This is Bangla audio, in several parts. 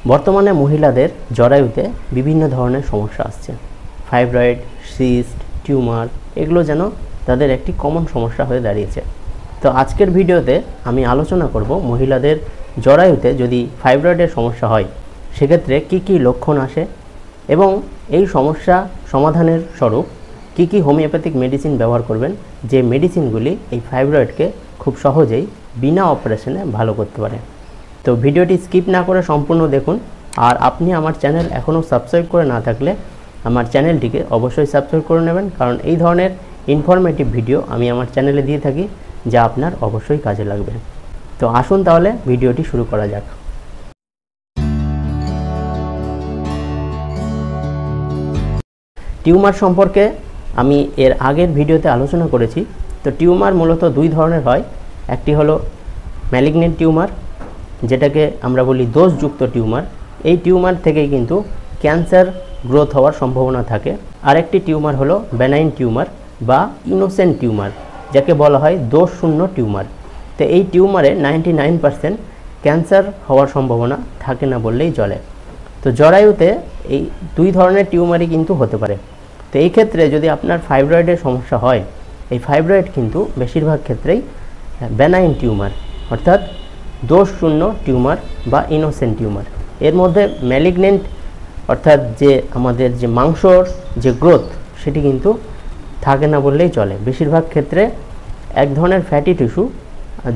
বর্তমানে মহিলাদের জরায়ুতে বিভিন্ন ধরনের সমস্যা আসছে। ফাইব্রয়েড, সিস্ট, টিউমার এগুলো যেন তাদের একটি কমন সমস্যা হয়ে দাঁড়িয়েছে। তো আজকের ভিডিওতে আমি আলোচনা করব মহিলাদের জরায়ুতে যদি ফাইব্রয়েডের সমস্যা হয় সেক্ষেত্রে কি কি লক্ষণ আসে এবং এই সমস্যা সমাধানের স্বরূপ কি কি হোমিওপ্যাথিক মেডিসিন ব্যবহার করবেন, যে মেডিসিনগুলি এই ফাইব্রয়েডকে খুব সহজেই বিনা অপারেশনে ভালো করতে পারে। তো ভিডিওটি স্কিপ না করে সম্পূর্ণ দেখুন। আর আপনি আমার চ্যানেল এখনও সাবস্ক্রাইব করে না থাকলে আমার চ্যানেলটিকে অবশ্যই সাবস্ক্রাইব করে নেবেন, কারণ এই ধরনের ইনফরমেটিভ ভিডিও আমি আমার চ্যানেলে দিয়ে থাকি যা আপনার অবশ্যই কাজে লাগবে। তো আসুন তাহলে ভিডিওটি শুরু করা যাক। টিউমার সম্পর্কে আমি এর আগের ভিডিওতে আলোচনা করেছি। তো টিউমার মূলত দুই ধরনের হয়। একটি হলো ম্যালিগনেন্ট টিউমার, যেটাকে আমরা বলি দোষযুক্ত টিউমার। এই টিউমার থেকেই কিন্তু ক্যান্সার গ্রোথ হওয়ার সম্ভাবনা থাকে। আরেকটি টিউমার হলো বেনাইন টিউমার বা ইনোসেন্ট টিউমার, যাকে বলা হয় দোষশূন্য টিউমার। তো এই টিউমারে 99% ক্যান্সার হওয়ার সম্ভাবনা থাকে না বললেই চলে। তো জরায়ুতে এই দুই ধরনের টিউমারই কিন্তু হতে পারে। তো এই ক্ষেত্রে যদি আপনার ফাইব্রয়েডের সমস্যা হয়, এই ফাইব্রয়েড কিন্তু বেশিরভাগ ক্ষেত্রেই বেনাইন টিউমার, অর্থাৎ দোষশূন্য টিউমার বা ইনোসেন্ট টিউমার। এর মধ্যে ম্যালিগনেন্ট অর্থাৎ যে আমাদের যে মাংসর যে গ্রোথ সেটি কিন্তু থাকে না বললেই চলে। বেশিরভাগ ক্ষেত্রে এক ধরনের ফ্যাটি টিস্যু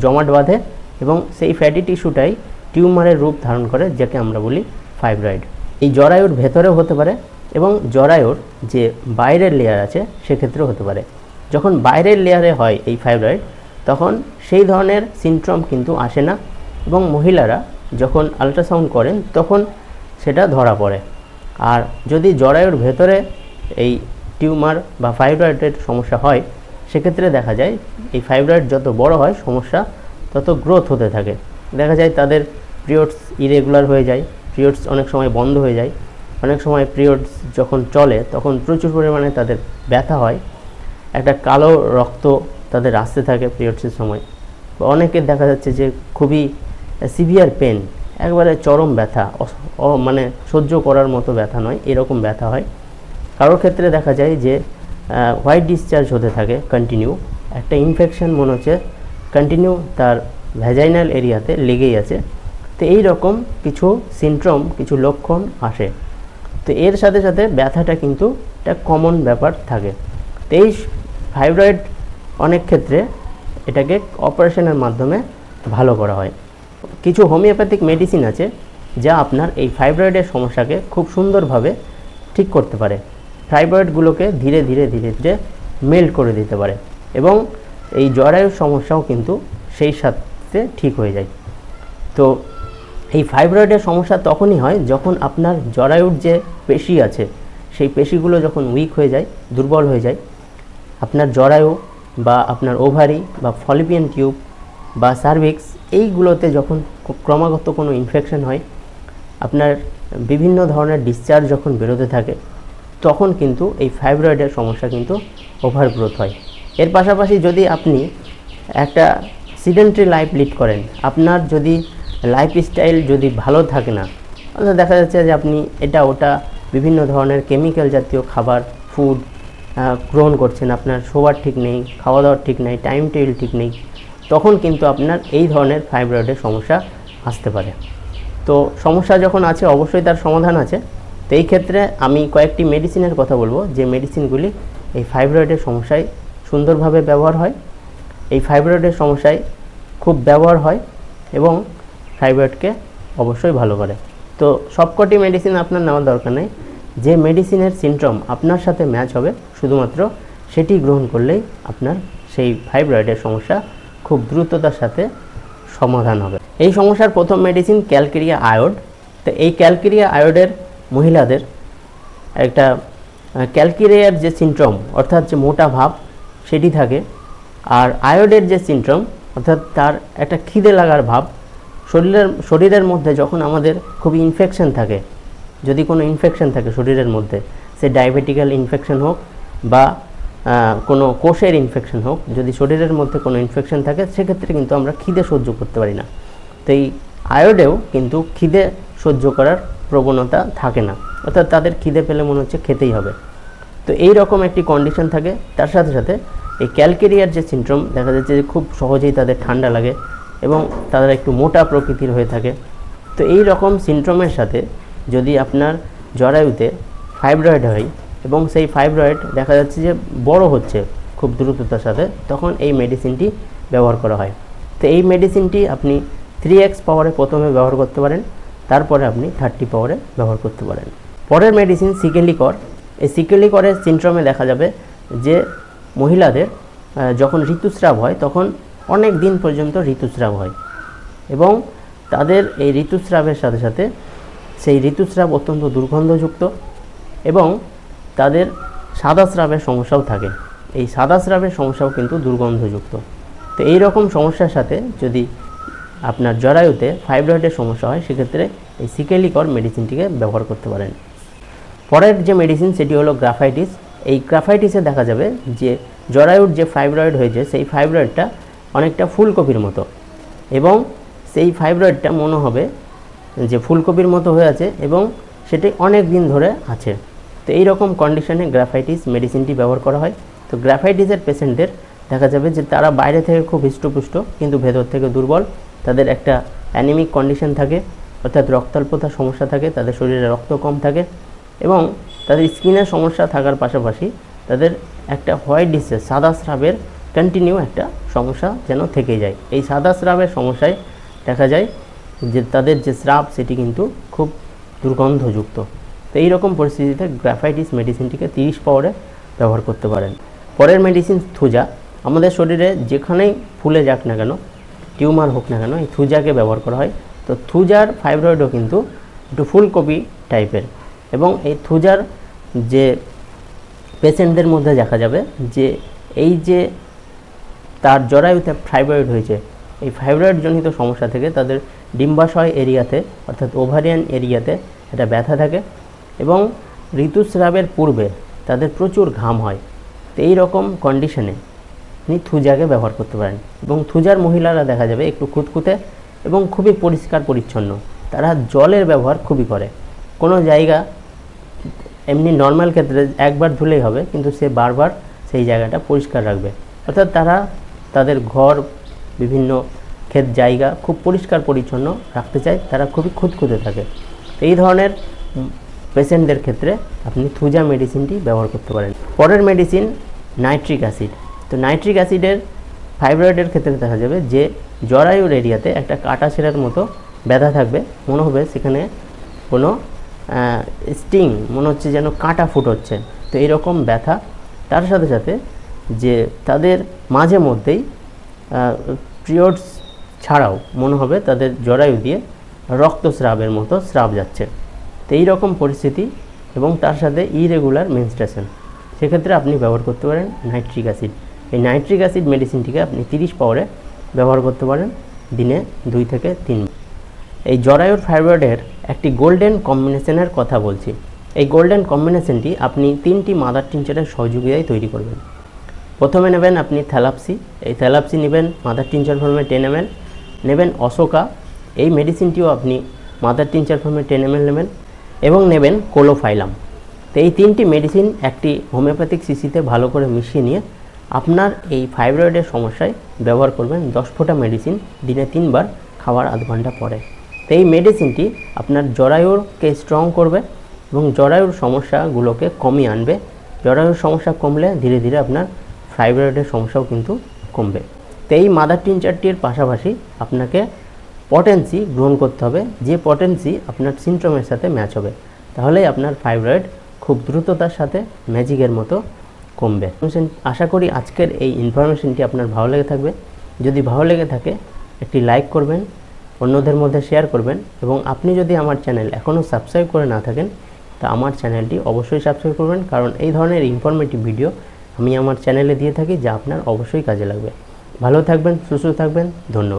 জমাট বাঁধে এবং সেই ফ্যাটি টিস্যুটাই টিউমারের রূপ ধারণ করে, যাকে আমরা বলি ফাইব্রয়েড। এই জরায়ুর ভেতরেও হতে পারে এবং জরায়ুর যে বাইরের লেয়ার আছে সেক্ষেত্রেও হতে পারে। যখন বাইরের লেয়ারে হয় এই ফাইব্রয়েড, তখন সেই ধরনের সিনড্রোম কিন্তু আসে না এবং মহিলারা যখন আল্ট্রাসাউন্ড করেন তখন সেটা ধরা পড়ে। আর যদি জরায়ুর ভেতরে এই টিউমার বা ফাইব্রয়েডের সমস্যা হয়, সেক্ষেত্রে দেখা যায় এই ফাইব্রয়েড যত বড় হয় সমস্যা তত গ্রোথ হতে থাকে। দেখা যায় তাদের পিরিয়ডস ইরেগুলার হয়ে যায়, পিরিয়ডস অনেক সময় বন্ধ হয়ে যায়, অনেক সময় পিরিয়ডস যখন চলে তখন প্রচুর পরিমাণে তাদের ব্যথা হয়, একটা কালো রক্ত তাদের আসতে থাকে পিরিয়ডসের সময়। অনেকের দেখা যাচ্ছে যে খুবই সিভিয়ার পেন, একবারে চরম ব্যথা, মানে সহ্য করার মতো ব্যথা নয়, এরকম ব্যথা হয়। কারোর ক্ষেত্রে দেখা যায় যে হোয়াইট ডিসচার্জ হতে থাকে কন্টিনিউ, একটা ইনফেকশন মনে হচ্ছে কন্টিনিউ তার ভ্যাজাইনাল এরিয়াতে লেগেই আছে। তো এই রকম কিছু সিনড্রোম, কিছু লক্ষণ আসে। তো এর সাথে সাথে ব্যথাটা কিন্তু একটা কমন ব্যাপার থাকে। তো এই ফাইব্রয়েড অনেক ক্ষেত্রে এটাকে অপারেশনের মাধ্যমে ভালো করা হয়। কিছু হোমিওপ্যাথিক মেডিসিন আছে যা আপনার এই ফাইব্রয়েডের সমস্যাকে খুব সুন্দরভাবে ঠিক করতে পারে, ফাইব্রয়েডগুলোকে ধীরে ধীরে ধীরে ধীরে মেল্ট করে দিতে পারে এবং এই জরায়ুর সমস্যাও কিন্তু সেই সাথে ঠিক হয়ে যায়। তো এই ফাইব্রয়েডের সমস্যা তখনই হয় যখন আপনার জরায়ুর যে পেশি আছে সেই পেশিগুলো যখন উইক হয়ে যায়, দুর্বল হয়ে যায়। আপনার জরায়ু বা আপনার ওভারি বা ফলিপিয়ান টিউব বা সার্ভিক্স এইগুলোতে যখন ক্রমাগত কোনো ইনফেকশন হয়, আপনার বিভিন্ন ধরনের ডিসচার্জ যখন বেরোতে থাকে, তখন কিন্তু এই ফাইব্রয়েডের সমস্যা কিন্তু ওভারগ্রোথ হয়। এর পাশাপাশি যদি আপনি একটা সিডেন্টারি লাইফ লিড করেন, আপনার যদি লাইফস্টাইল যদি ভালো থাকে না, অর্থাৎ দেখা যাচ্ছে যে আপনি এটা ওটা বিভিন্ন ধরনের কেমিক্যাল জাতীয় খাবার ফুড গ্রহণ করছেন, আপনার শোবার ঠিক নেই, খাওয়া দাওয়ার ঠিক নেই, টাইম টেবিল ঠিক নেই, তখন কিন্তু আপনার এই ধরনের ফাইব্রয়েডের সমস্যা আসতে পারে। তো সমস্যা যখন আছে অবশ্যই তার সমাধান আছে। তো এই ক্ষেত্রে আমি কয়েকটি মেডিসিনের কথা বলবো, যে মেডিসিনগুলি এই ফাইব্রয়েডের সমস্যায় সুন্দরভাবে ব্যবহার হয়, এই ফাইব্রয়েডের সমস্যায় খুব ব্যবহার হয় এবং ফাইব্রয়েডকে অবশ্যই ভালো করে। তো সবকটি মেডিসিন আপনার নেওয়ার দরকার নেই, যে মেডিসিনের সিনড্রোম আপনার সাথে ম্যাচ হবে শুধুমাত্র সেটি গ্রহণ করলেই আপনার সেই ফাইব্রয়েডের সমস্যা খুব দ্রুততার সাথে সমাধান হবে। এই সমস্যার প্রথম মেডিসিন ক্যালকেরিয়া আয়োড। তো এই ক্যালকেরিয়া আয়োডের মহিলাদের একটা ক্যালকেরিয়ার যে সিনড্রোম অর্থাৎ যে মোটা ভাব সেটি থাকে, আর আয়োডের যে সিনড্রোম অর্থাৎ তার একটা খিদে লাগার ভাব। শরীরের মধ্যে যখন আমাদের খুবই ইনফেকশন থাকে, যদি কোনো ইনফেকশন থাকে শরীরের মধ্যে, সে ডায়াবেটিক্যাল ইনফেকশন হোক বা কোনো কোষের ইনফেকশন হোক, যদি শরীরের মধ্যে কোনো ইনফেকশন থাকে সেক্ষেত্রে কিন্তু আমরা খিদে সহ্য করতে পারি না। তো এই আয়োডেও কিন্তু খিদে সহ্য করার প্রবণতা থাকে না, অর্থাৎ তাদের খিদে পেলে মনে হচ্ছে খেতেই হবে। তো এই রকম একটি কন্ডিশন থাকে। তার সাথে সাথে এই ক্যালকেরিয়ার যে সিনড্রোম দেখা যাচ্ছে যে খুব সহজেই তাদের ঠান্ডা লাগে এবং তারা একটু মোটা প্রকৃতির হয়ে থাকে। তো এই রকম সিনড্রোমের সাথে যদি আপনার জরায়ুতে ফাইব্রয়েড হয় এবং সেই ফাইব্রয়েড দেখা যাচ্ছে যে বড় হচ্ছে খুব দ্রুততার সাথে, তখন এই মেডিসিনটি ব্যবহার করা হয়। তো এই মেডিসিনটি আপনি 3x পাওয়ারে প্রথমে ব্যবহার করতে পারেন, তারপরে আপনি 30 পাওয়ারে ব্যবহার করতে পারেন। পরের মেডিসিন সিকেলিকর। এই সিকেলিকরের সিনড্রোমে দেখা যাবে যে মহিলাদের যখন ঋতুস্রাব হয় তখন অনেক দিন পর্যন্ত ঋতুস্রাব হয় এবং তাদের এই ঋতুস্রাবের সাথে সাথে সেই ঋতুস্রাব অত্যন্ত দুর্গন্ধযুক্ত এবং তাদের সাদা স্রাবের সমস্যাও থাকে। এই সাদা স্রাবের সমস্যাও কিন্তু দুর্গন্ধযুক্ত। তো এই রকম সমস্যার সাথে যদি আপনার জরায়ুতে ফাইব্রয়েডের সমস্যা হয়, সেক্ষেত্রে এই সিকেলিকর মেডিসিনটিকে ব্যবহার করতে পারেন। পরের যে মেডিসিন সেটি হলো গ্রাফাইটিস। এই গ্রাফাইটিসে দেখা যাবে যে জরায়ুর যে ফাইব্রয়েড হয়েছে সেই ফাইব্রয়েডটা অনেকটা ফুলকপির মতো এবং সেই ফাইব্রয়েডটা মনে হবে যে ফুলকপির মতো হয়ে আছে এবং সেটি অনেক দিন ধরে আছে। তো এই রকম কন্ডিশনে গ্রাফাইটিস মেডিসিনটি ব্যবহার করা হয়। তো গ্রাফাইটিসের পেশেন্টদের দেখা যাবে যে তারা বাইরে থেকে খুব হৃষ্টপুষ্ট কিন্তু ভেতর থেকে দুর্বল, তাদের একটা অ্যানিমিক কন্ডিশন থাকে, অর্থাৎ রক্তাল্পতার সমস্যা থাকে, তাদের শরীরে রক্ত কম থাকে এবং তাদের স্কিনের সমস্যা থাকার পাশাপাশি তাদের একটা হোয়াইট ডিসেস সাদা স্রাবের কন্টিনিউ একটা সমস্যা যেন থেকে যায়। এই সাদা স্রাবের সমস্যায় দেখা যায় যে তাদের যে স্রাব সেটি কিন্তু খুব দুর্গন্ধযুক্ত। তো এই রকম পরিস্থিতিতে গ্রাফাইটিস মেডিসিনটিকে 30 পাওয়ারে ব্যবহার করতে পারেন। পরের মেডিসিন থুজা। আমাদের শরীরে যেখানেই ফুলে যাক না কেন, টিউমার হোক না কেন, এই থুজাকে ব্যবহার করা হয়। তো থুজার ফাইব্রয়েডও কিন্তু একটু ফুলকপি টাইপের এবং এই থুজার যে পেশেন্টদের মধ্যে দেখা যাবে যে এই যে তার জরায়ুতে ফাইব্রয়েড হয়েছে, এই ফাইব্রয়েড জনিত সমস্যা থেকে তাদের ডিম্বাশয় এরিয়াতে অর্থাৎ ওভারিয়ান এরিয়াতে একটা ব্যথা থাকে এবং ঋতুস্রাবের পূর্বে তাদের প্রচুর ঘাম হয়। তো এই রকম কন্ডিশনে আপনি থুজাকে ব্যবহার করতে পারেন এবং থুজার মহিলারা দেখা যাবে একটু খুঁতখুঁতে এবং খুবই পরিষ্কার পরিচ্ছন্ন। তারা জলের ব্যবহার খুবই করে। কোনো জায়গা এমনি নর্মাল ক্ষেত্রে একবার ধুলেই হবে, কিন্তু সে বারবার সেই জায়গাটা পরিষ্কার রাখবে, অর্থাৎ তারা তাদের ঘর বিভিন্ন ক্ষেত জায়গা খুব পরিষ্কার পরিচ্ছন্ন রাখতে চায়, তারা খুবই খুঁতখুঁতে থাকে। এই ধরনের পেশেন্টদের ক্ষেত্রে আপনি থুজা মেডিসিনটি ব্যবহার করতে পারেন। পরের মেডিসিন নাইট্রিক অ্যাসিড। তো নাইট্রিক অ্যাসিডের ফাইব্রয়েডের ক্ষেত্রে দেখা যাবে যে জরায়ুর এরিয়াতে একটা কাটা ছেঁড়ার মতো ব্যথা থাকবে, মনে হবে সেখানে কোনো স্টিং, মনে হচ্ছে যেন কাঁটা ফুটোচ্ছে। তো এইরকম ব্যথা, তার সাথে সাথে যে তাদের মাঝে মধ্যেই পিরিয়ডস ছাড়াও মনে হবে তাদের জরায়ু দিয়ে রক্তস্রাবের মতো স্রাব যাচ্ছে। তো এই রকম পরিস্থিতি এবং তার সাথে ইরেগুলার মেনস্ট্রুয়েশন, সেক্ষেত্রে আপনি ব্যবহার করতে পারেন নাইট্রিক অ্যাসিড। এই নাইট্রিক অ্যাসিড মেডিসিনটিকে আপনি 30 পাওয়ারে ব্যবহার করতে পারেন দিনে 2 থেকে 3। এই জরায়ুর ফাইব্রয়েডের একটি গোল্ডেন কম্বিনেশনের কথা বলছি। এই গোল্ডেন কম্বিনেশনটি আপনি 3টি মাদার টিনচারের সহযোগিতায় তৈরি করবেন। প্রথমে নেবেন আপনি থ্যালাপসি। এই থ্যালাপসি নেবেন মাদার টিনচার ফর্মে 10 ml, নেবেন অশোকা। এই মেডিসিনটিও আপনি মাদার টিনচার ফর্মে 10 ml নেবেন এবং নেবেন কোলোফাইলাম। তো এই 3টি মেডিসিন একটি হোমিওপ্যাথিক শিশিতে ভালো করে মিশিয়ে নিয়ে আপনার এই ফাইব্রয়েডের সমস্যায় ব্যবহার করবেন 10 ফোঁটা মেডিসিন দিনে 3 বার খাওয়ার আধ ঘন্টা পরে। তো এই মেডিসিনটি আপনার জরায়ুকে স্ট্রং করবে এবং জরায়ুর সমস্যাগুলোকে কমিয়ে আনবে। জরায়ুর সমস্যা কমলে ধীরে ধীরে আপনার ফাইব্রয়েডের সমস্যাও কিন্তু কমবে। তো এই মাদার টিনচারটির পাশাপাশি আপনাকে পটেন্সি গ্রহণ করতে হবে, যে পটেন্সি আপনার সিনড্রোমের সাথে ম্যাচ হবে, তাহলেই আপনার ফাইব্রয়েড খুব দ্রুততার সাথে ম্যাজিকের মতো কমবে। আশা করি আজকের এই ইনফরমেশনটি আপনার ভালো লেগে থাকবে। যদি ভালো লেগে থাকে একটি লাইক করবেন, অন্যদের মধ্যে শেয়ার করবেন এবং আপনি যদি আমার চ্যানেল এখনও সাবস্ক্রাইব করে না থাকেন তা আমার চ্যানেলটি অবশ্যই সাবস্ক্রাইব করবেন, কারণ এই ধরনের ইনফরমেটিভ ভিডিও আমি আমার চ্যানেলে দিয়ে থাকি যা আপনার অবশ্যই কাজে লাগবে। ভালো থাকবেন, সুস্থ থাকবেন, ধন্যবাদ।